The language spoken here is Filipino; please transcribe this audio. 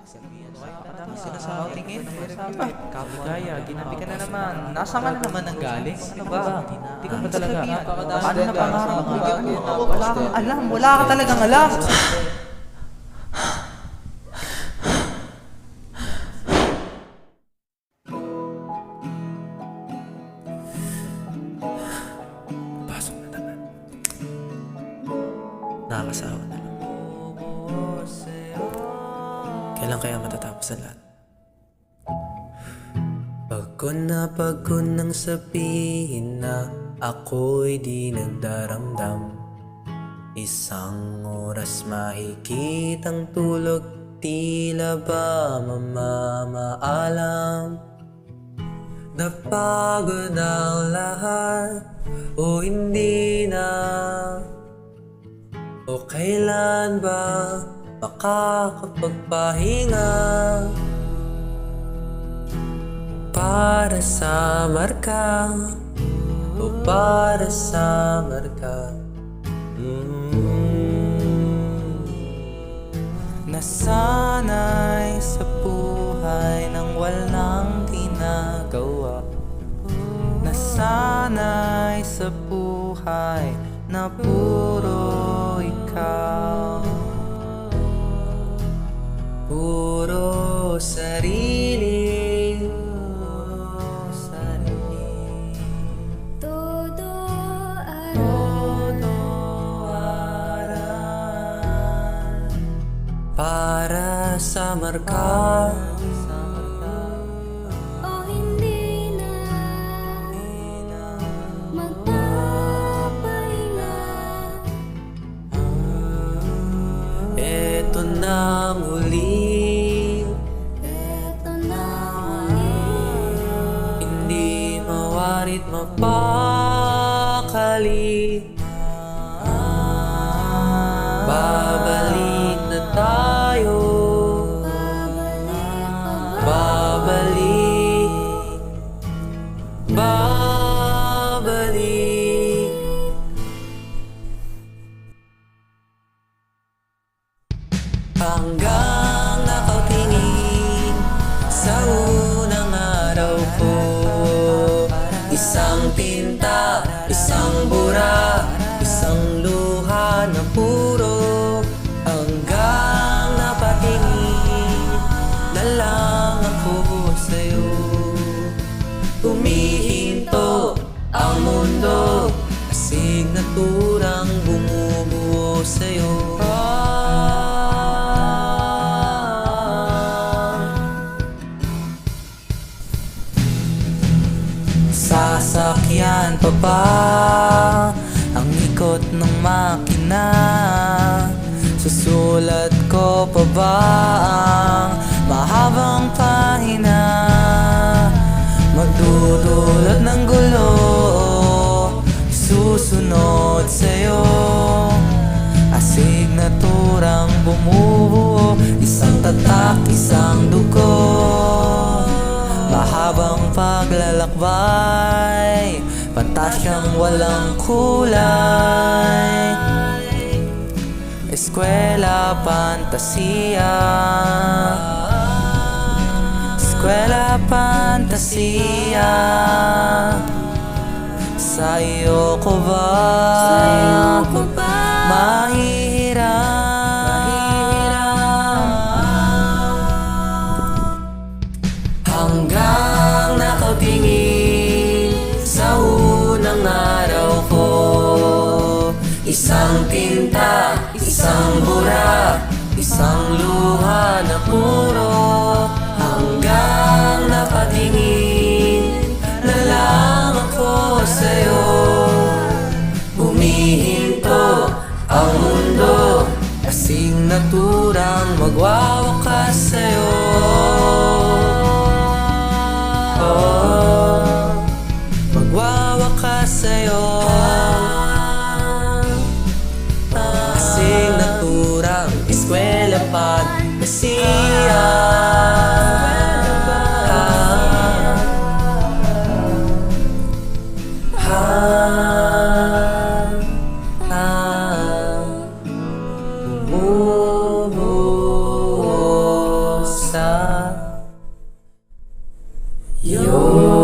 Ano sinasabi? Tingin? Kaya, ginabi ka na naman. Nasaan ka na naman ang galing? Ano ba? Hindi ka ba talaga? Paano na pangarap mo? Wala kang alam. Wala ka talagang alam. Pasok na naman. Nakakasawa na lang. Kailan kaya matatapos ang lahat? Pagod nang sabihin na ako'y di nagdaramdam. Isang oras mahigit ang tulog, tila ba mamamaalam. Napagod ang lahat o hindi na, o kailan ba makakapagpahinga? Para sa marka o para sa marka? Nasanay sa buhay nang walang ginagawa. Nasanay sa buhay na puro ikaw. Puro sarili. Todo araw para sa marka. o hindi na magpapahinga. Eto na muli, Eto na muli, hindi mawarit mapakali. Babalik na tayo, babalik, babalik. Hanggang nakatingin sa unang araw ko, isang tinta, isang bura, isang luha na puro. Hanggang napatingin na lang ako sa'yo. Humihinto ang mundo, asignaturang bumubuo sa'yo. Sasakyan pa ba ang ikot ng makina? Susulat ko pa ba ang mahabang pahina? Magdudulot ng gulo, susunod sa'yo. Asignaturang bumubuo, isang tatak, isang dugo. Mahabang paglalakbay, pantasyang walang kulay. Eskwela Fantasia, Eskwela Fantasia. Sa iyo ko ba mahihiram? Hanggang nakatingin sa unang araw ko, isang tinta, isang bura, isang luha na puro. Hanggang napatingin na lang ako sa'yo. Humihinto ang mundo, asignaturang magwawakas sa'yo. Magwawakas sa'yo. Asignaturang Eskwela Fantasia. Bumubuo Lord.